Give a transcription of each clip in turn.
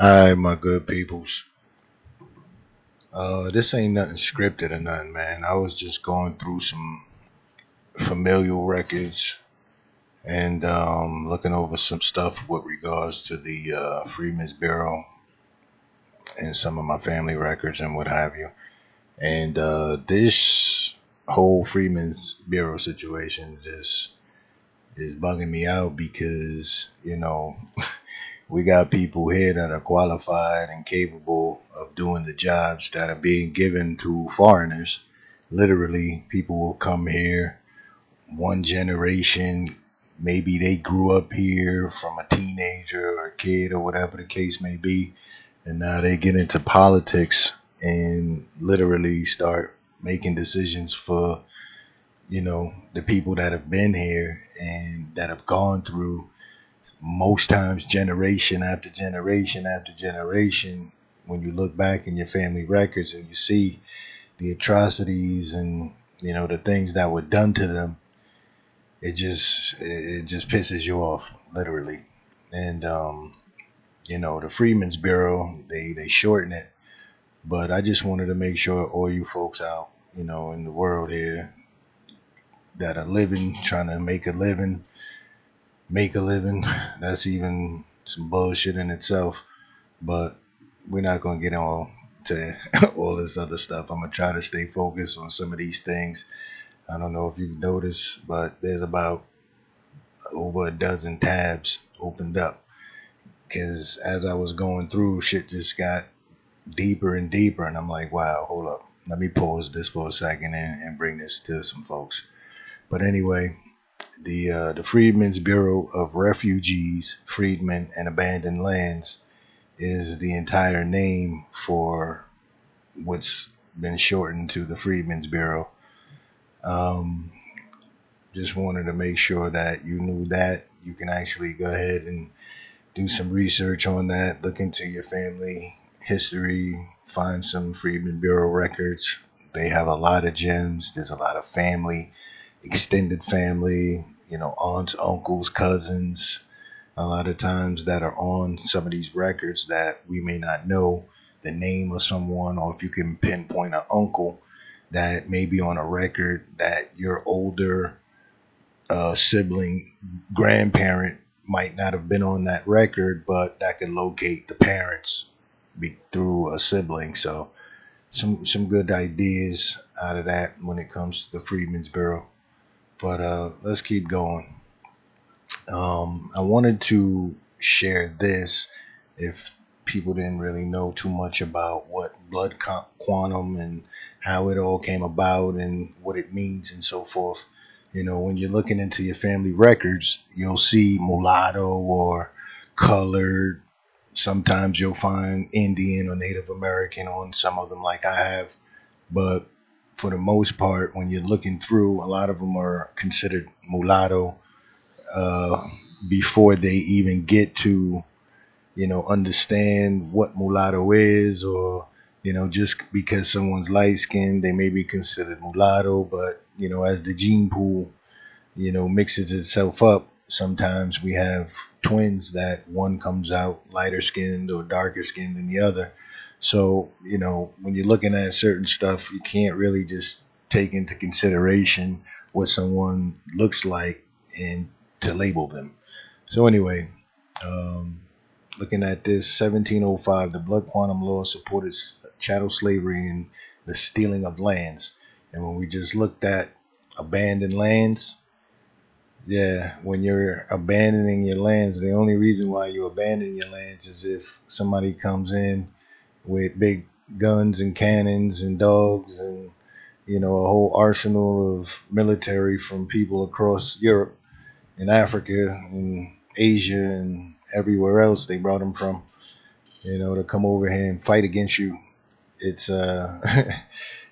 Hi, my good peoples. This ain't nothing scripted or nothing, man. I was just going through some familial records and looking over some stuff with regards to the Freedmen's Bureau and some of my family records and what have you. And this whole Freedmen's Bureau situation just is bugging me out because, we got people here that are qualified and capable of doing the jobs that are being given to foreigners. Literally, people will come here one generation, maybe they grew up here from a teenager or a kid or whatever the case may be, and now they get into politics and literally start making decisions for, the people that have been here and that have gone through most times generation after generation after generation. When you look back in your family records and you see the atrocities and the things that were done to them, it just pisses you off, literally. And the Freedmen's Bureau, they shorten it, but I just wanted to make sure all you folks out, in the world here that are living, trying to make a living, that's even some bullshit in itself. But we're not gonna get on to all this other stuff. I'm gonna try to stay focused on some of these things. I don't know if you've noticed, but there's about over a dozen tabs opened up because as I was going through, shit just got deeper and deeper, and I'm like, wow, hold up, let me pause this for a second and bring this to some folks. But anyway, the Freedmen's Bureau of Refugees, Freedmen, and Abandoned Lands is the entire name for what's been shortened to the Freedmen's Bureau. Um, just wanted to make sure that you knew that. You can actually go ahead and do some research on that, look into your family history, find some Freedmen Bureau records. They have a lot of gems. There's a lot of family, extended family, aunts, uncles, cousins, a lot of times that are on some of these records that we may not know the name of someone, or if you can pinpoint an uncle that may be on a record that your older sibling, grandparent might not have been on that record, but that could locate the parents through a sibling. So some good ideas out of that when it comes to the Freedmen's Bureau. But let's keep going. I wanted to share this if people didn't really know too much about what quantum and how it all came about and what it means and so forth. When you're looking into your family records, you'll see mulatto or colored. Sometimes you'll find Indian or Native American on some of them, like I have. But for the most part, when you're looking through, a lot of them are considered mulatto uh, before they even get to understand what mulatto is, or just because someone's light skinned they may be considered mulatto. But as the gene pool mixes itself up, sometimes we have twins that one comes out lighter skinned or darker skinned than the other. So when you're looking at certain stuff, you can't really just take into consideration what someone looks like and to label them. So anyway, um, looking at this, 1705, the blood quantum law supported chattel slavery and the stealing of lands. And when we just looked at abandoned lands, yeah, when you're abandoning your lands, the only reason why you abandon your lands is if somebody comes in with big guns and cannons and dogs and a whole arsenal of military from people across Europe and Africa and Asia and everywhere else they brought them from, to come over here and fight against you. It's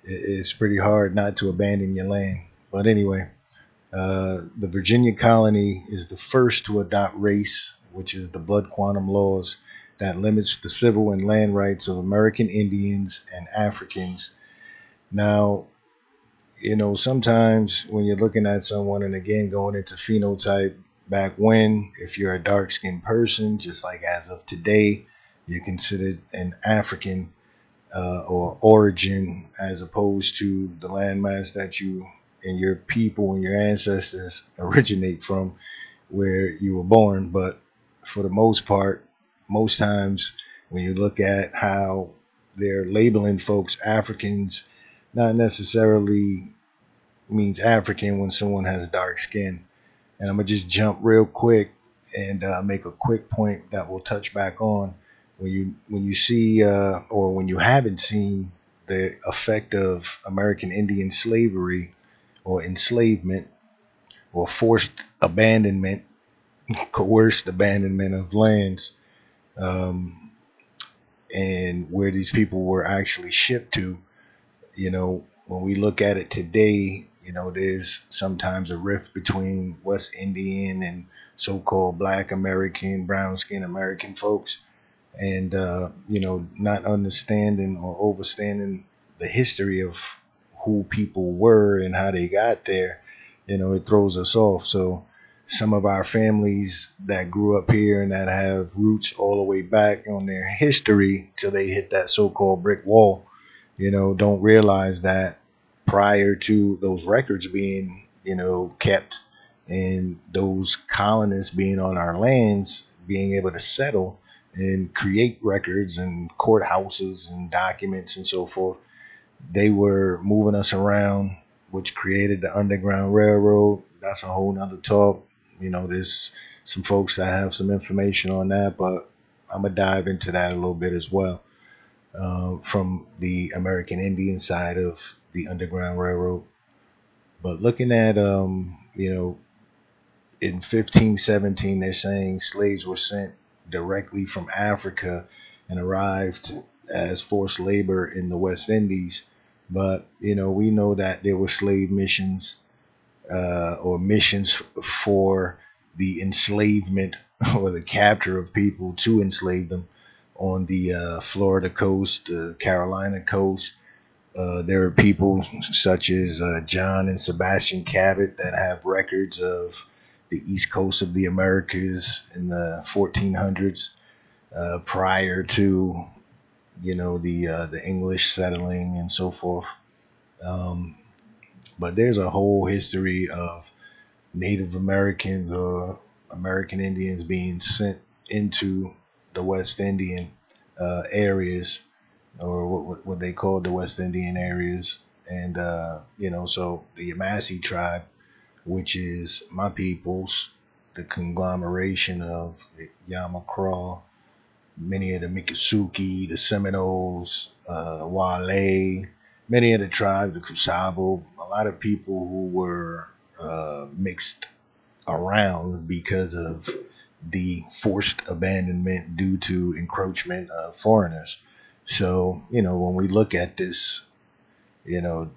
it's pretty hard not to abandon your land. But anyway, the Virginia colony is the first to adopt race, which is the blood quantum laws that limits the civil and land rights of American Indians and Africans. Now, sometimes when you're looking at someone, and again, going into phenotype, back when, if you're a dark skinned person, just like as of today, you're considered an African or origin, as opposed to the landmass that you and your people and your ancestors originate from, where you were born. But for the most part, most times when you look at how they're labeling folks Africans, not necessarily means African when someone has dark skin. And I'm gonna just jump real quick and make a quick point that we'll touch back on when you see or when you haven't seen the effect of American Indian slavery or enslavement or forced abandonment, coerced abandonment of lands, um, and where these people were actually shipped to. When we look at it today, there's sometimes a rift between West Indian and so-called Black American, brown skin American folks, and not understanding or overstanding the history of who people were and how they got there. It throws us off. So some of our families that grew up here and that have roots all the way back on their history till they hit that so-called brick wall, don't realize that prior to those records being, kept, and those colonists being on our lands, being able to settle and create records and courthouses and documents and so forth, they were moving us around, which created the Underground Railroad. That's a whole nother talk. There's some folks that have some information on that, but I'm gonna dive into that a little bit as well, from the American Indian side of the Underground Railroad. But looking at, in 1517, they're saying slaves were sent directly from Africa and arrived as forced labor in the West Indies. But, we know that there were slave missions, or missions for the enslavement or the capture of people to enslave them on the Florida coast, the Carolina coast. There are people such as John and Sebastian Cabot that have records of the east coast of the Americas in the 1400s, prior to the English settling and so forth. Um, but there's a whole history of Native Americans or American Indians being sent into the West Indian areas, or what they called the West Indian areas. And, so the Yamasee tribe, which is my people's, the conglomeration of the Yamakra, many of the Miccosukee, the Seminoles, Wale, many of the tribes, the Kusabo, a lot of people who were mixed around because of the forced abandonment due to encroachment of foreigners. So, when we look at this,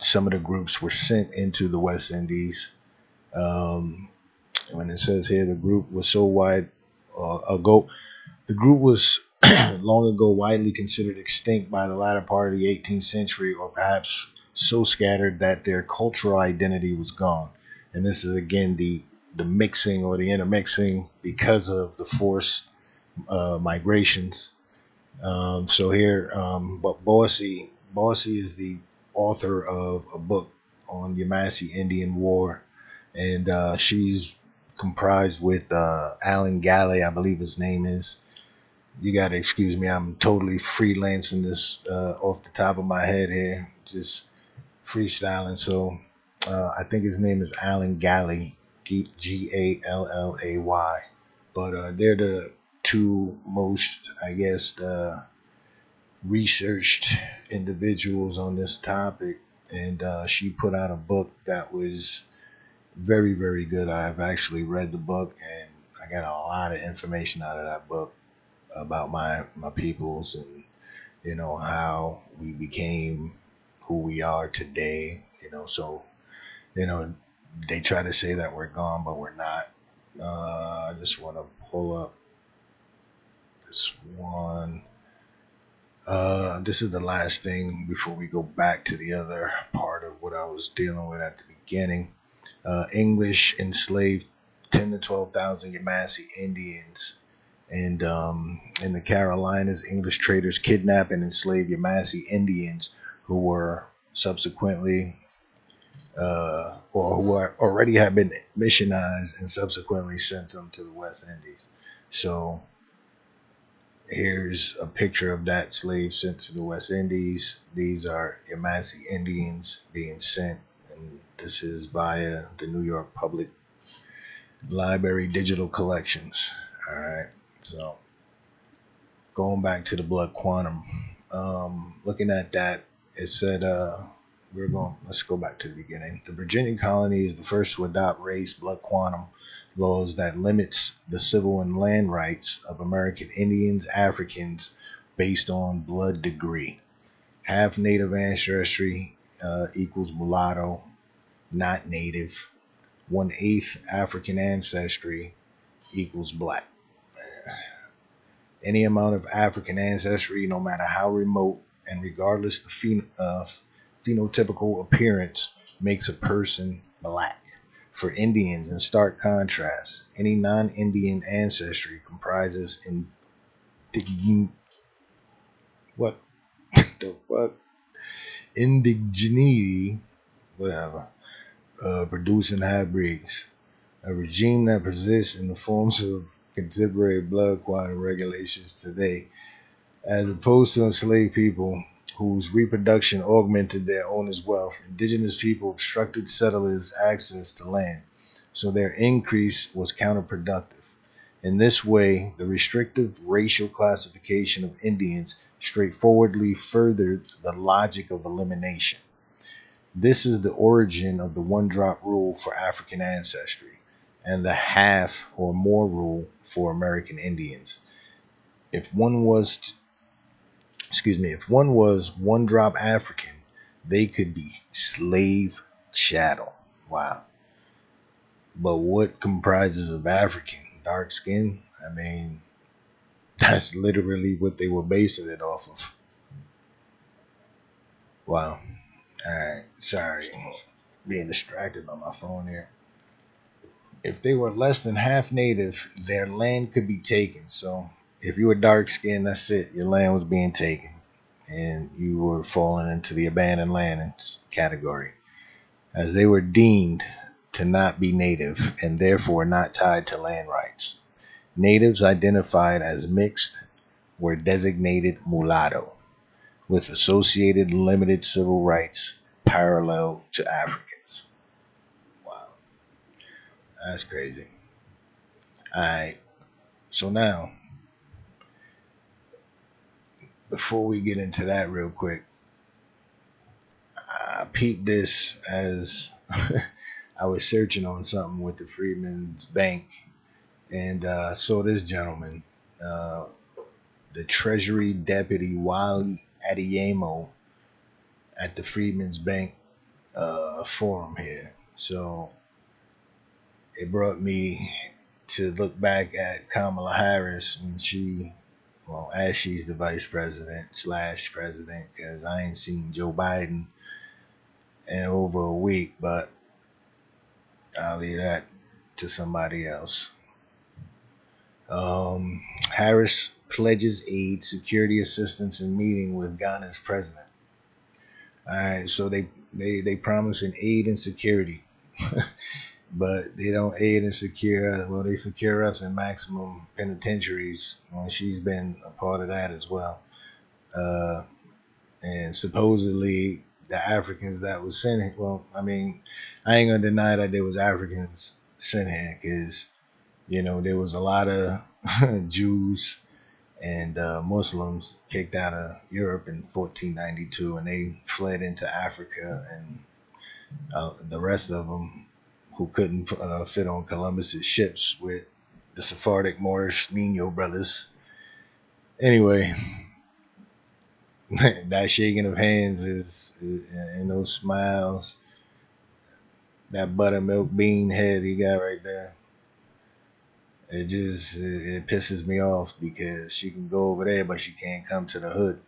some of the groups were sent into the West Indies. When it says here the group was so wide ago, the group was long ago widely considered extinct by the latter part of the 18th century, or perhaps so scattered that their cultural identity was gone. And this is again the mixing or the intermixing because of the forced migrations. So here, but Bossy is the author of a book on Yamasee Indian War, and she's comprised with Alan Galley, I believe his name is. You got to excuse me, I'm totally freelancing this off the top of my head here, just freestyling. So I think his name is Alan Galley, Gallay. But they're the two most, I guess, researched individuals on this topic. And she put out a book that was very, very good. I've actually read the book, and I got a lot of information out of that book about my peoples, and how we became who we are today. So you know they try to say that we're gone, but we're not. I just want to pull up this one. This is the last thing before we go back to the other part of what I was dealing with at the beginning. English enslaved 10 to 12,000 Yamasee Indians And in the Carolinas, English traders kidnapped and enslaved Yamasee Indians who were subsequently, or who already had been missionized and subsequently sent them to the West Indies. So here's a picture of that slave sent to the West Indies. These are Yamasee Indians being sent, and this is via the New York Public Library digital collections. All right, so going back to the blood quantum, looking at that, it said let's go back to the beginning. The Virginia colony is the first to adopt race blood quantum laws that limits the civil and land rights of American Indians, Africans based on blood degree. Half native ancestry equals mulatto, not native. 1/8 African ancestry equals black. Any amount of African ancestry, no matter how remote and regardless the phenotypical appearance, makes a person black. For Indians, in stark contrast, any non-Indian ancestry comprises what the fuck indigeneity, whatever, producing hybrids. A regime that persists in the forms of contemporary blood quantum regulations today, as opposed to enslaved people whose reproduction augmented their owners' wealth. Indigenous people obstructed settlers' access to land, so their increase was counterproductive. In this way, the restrictive racial classification of Indians straightforwardly furthered the logic of elimination. This is the origin of the one-drop rule for African ancestry and the half or more rule for American Indians. If one was one drop African, they could be slave chattel. Wow. But what comprises of African? Dark skin? I mean, that's literally what they were basing it off of. Wow. Alright, sorry. Being distracted by my phone here. If they were less than half native, their land could be taken. So if you were dark skinned, that's it. Your land was being taken. And you were falling into the abandoned land category, as they were deemed to not be native and therefore not tied to land rights. Natives identified as mixed were designated mulatto, with associated limited civil rights parallel to Africans. Wow, that's crazy. Alright, so now, before we get into that real quick, I peeped this as I was searching on something with the Freedmen's Bank, and saw this gentleman, the Treasury Deputy Wally Adeyemo, at the Freedmen's Bank forum here. So it brought me to look back at Kamala Harris when as she's the vice president / president, because I ain't seen Joe Biden in over a week, but I'll leave that to somebody else. Harris pledges aid, security assistance, and meeting with Ghana's president. All right, so they promise an aid and security, but they don't aid and secure. Well, they secure us in maximum penitentiaries. Well, she's been a part of that as well. And supposedly the Africans that was sent here, well, I mean, I ain't gonna deny that there was Africans sent here, because there was a lot of Jews and Muslims kicked out of Europe in 1492, and they fled into Africa, and the rest of them who couldn't fit on Columbus's ships with the Sephardic Moorish Nino brothers. Anyway, that shaking of hands and those smiles, that buttermilk bean head he got right there, it pisses me off, because she can go over there, but she can't come to the hood.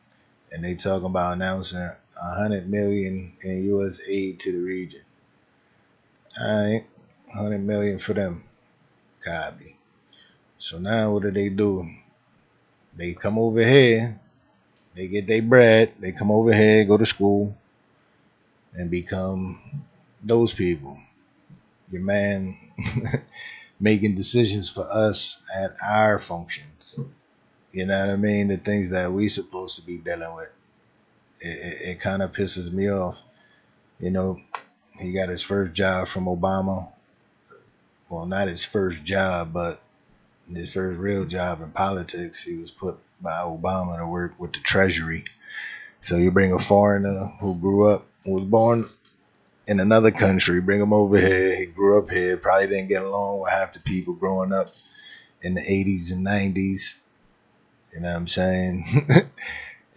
And they talking about announcing $100 million in U.S. aid to the region. All right, $100 million for them, copy. So now what do? They come over here, they get their bread, they come over here, go to school, and become those people. Your man making decisions for us at our functions. You know what I mean? The things that we supposed to be dealing with. It kind of pisses me off. You know, he got his first job from Obama. Well, not his first job, but his first real job in politics. He was put by Obama to work with the Treasury. So you bring a foreigner who was born in another country, bring him over here. He grew up here, probably didn't get along with half the people growing up in the 80s and 90s. You know what I'm saying?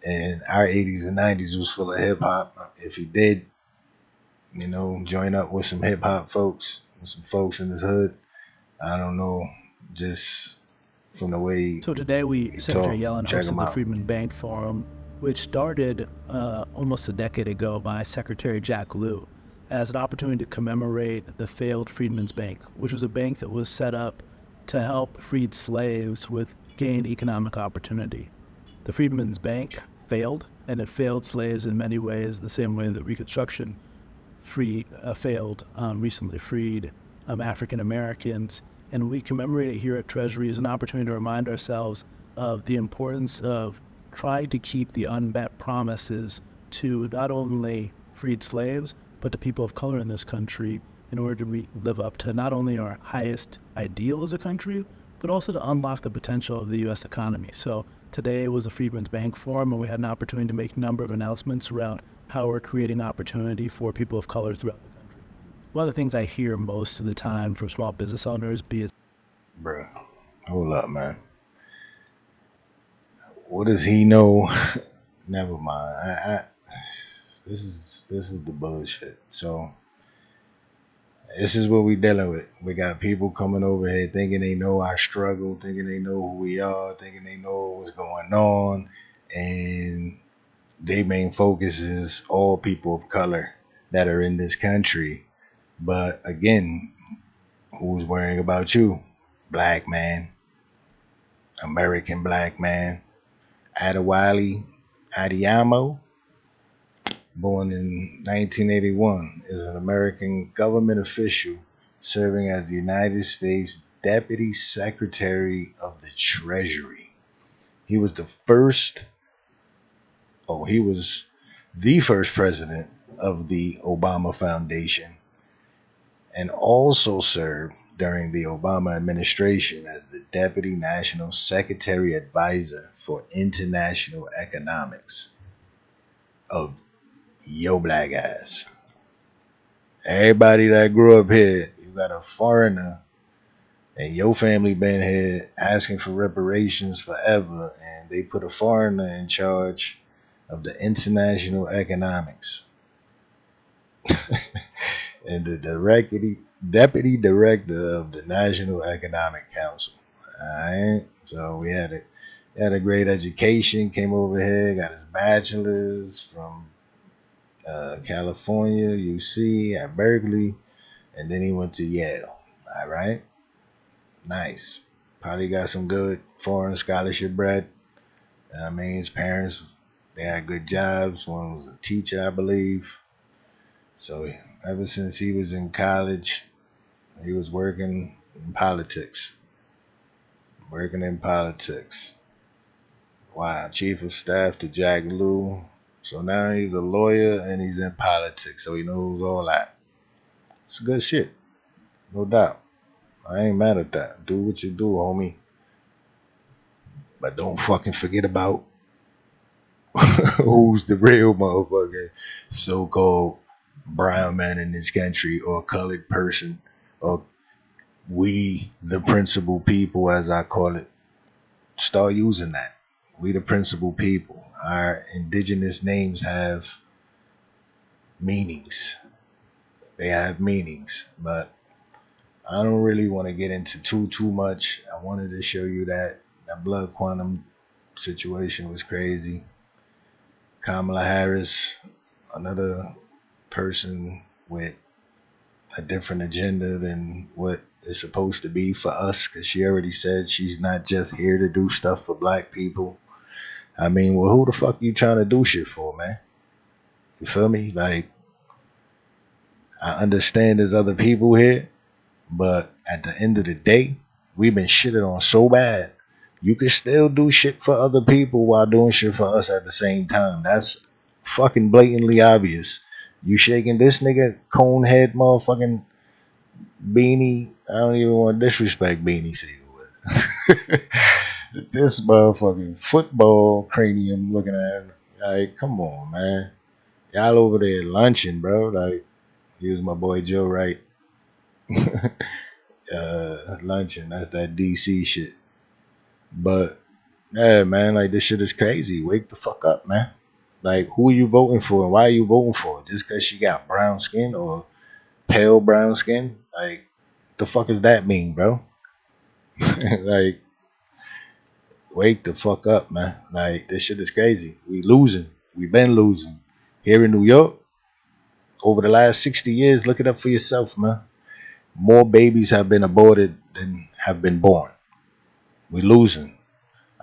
And our 80s and 90s was full of hip hop. If he did, join up with some hip hop folks, with some folks in his hood, I don't know, just from the way So today he Secretary talk, Yellen check hosted him the out. Freedmen Bank Forum, which started almost a decade ago by Secretary Jack Lew as an opportunity to commemorate the failed Freedmen's Bank, which was a bank that was set up to help freed slaves with gained economic opportunity. The Freedmen's Bank failed, and it failed slaves in many ways, the same way that Reconstruction failed recently freed African Americans. And we commemorate it here at Treasury as an opportunity to remind ourselves of the importance of trying to keep the unmet promises to not only freed slaves, but to people of color in this country in order to live up to not only our highest ideal as a country, but also to unlock the potential of the U.S. economy. So today was the Freedmen's Bank Forum, and we had an opportunity to make a number of announcements around how we're creating opportunity for people of color throughout the country. One of the things I hear most of the time from small business owners, be it Bruh, hold up, man. What does he know? Never mind. This is the bullshit. So this is what we dealing with. We got people coming over here thinking they know our struggle, thinking they know who we are, thinking they know what's going on, and their main focus is all people of color that are in this country. But again, who's worrying about you? Black man, American black man, Adewale Adeyemo, born in 1981, is an American government official serving as the United States Deputy Secretary of the Treasury. He was he was the first president of the Obama Foundation and also served during the Obama administration as the Deputy National Secretary Advisor for International Economics of yo black ass. Everybody that grew up here, you got a foreigner and your family been here asking for reparations forever, and they put a foreigner in charge of the international economics and the deputy director of the National Economic Council. Alright, so had a great education, came over here, got his bachelor's from California, UC at Berkeley, and then he went to Yale. All right, nice. Probably got some good foreign scholarship bread. I mean, his parents, they had good jobs. One was a teacher, I believe. So ever since he was in college, he was working in politics. Working in politics. Wow, chief of staff to Jack Lew. So now he's a lawyer and he's in politics, so he knows all that. It's good shit, no doubt. I ain't mad at that. Do what you do, homie. But don't fucking forget about who's the real motherfucker so-called brown man in this country or colored person or we the principal people as I call it. Start using that. We the principal people. Our indigenous names have meanings. They have meanings, but I don't really want to get into too much. I wanted to show you that blood quantum situation was crazy. Kamala Harris, another person with a different agenda than what is supposed to be for us, because she already said she's not just here to do stuff for black people. I mean, well, who the fuck you trying to do shit for, man? You feel me? Like, I understand there's other people here, but at the end of the day, we've been shitted on so bad. You can still do shit for other people while doing shit for us at the same time. That's fucking blatantly obvious. You shaking this nigga cone head motherfucking beanie. I don't even want to disrespect Beanie Siegel. This motherfucking football cranium looking at him. Like, come on, man. Y'all over there lunching, bro. Like, here's my boy Joe Wright. Luncheon. That's that DC shit. But yeah, man, like this shit is crazy. Wake the fuck up, man. Like, who are you voting for and why are you voting for? Just because she got brown skin or pale brown skin? Like, the fuck does that mean, bro? Like, wake the fuck up, man. Like, this shit is crazy. We losing. We been losing. Here in New York, over the last 60 years, look it up for yourself, man. More babies have been aborted than have been born. We losing.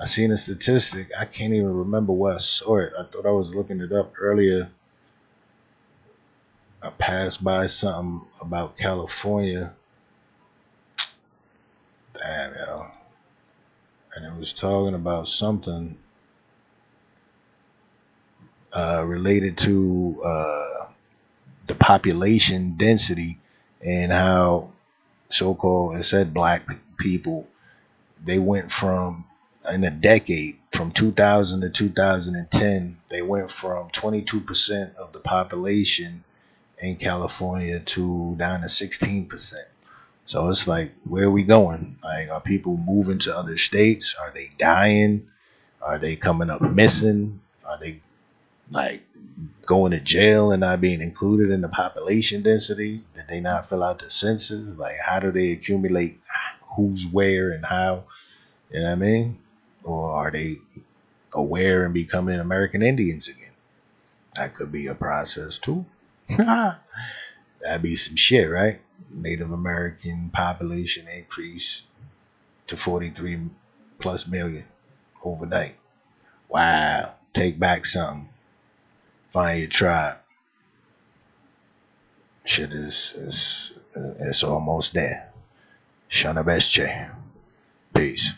I seen a statistic. I can't even remember where I saw it. I thought I was looking it up earlier. I passed by something about California. Damn, yo. And it was talking about something related to the population density and how so-called, it said black people, they went from, in a decade, from 2000 to 2010, they went from 22% of the population in California to down to 16%. So it's like, where are we going? Like, are people moving to other states? Are they dying? Are they coming up missing? Are they like going to jail and not being included in the population density? Did they not fill out the census? Like, how do they accumulate who's where and how? You know what I mean? Or are they aware and becoming American Indians again? That could be a process too. That'd be some shit, right? Native American population increase to 43 plus million overnight. Wow. Take back something. Find your tribe. Shit is it's almost there. Shana Besche. Peace.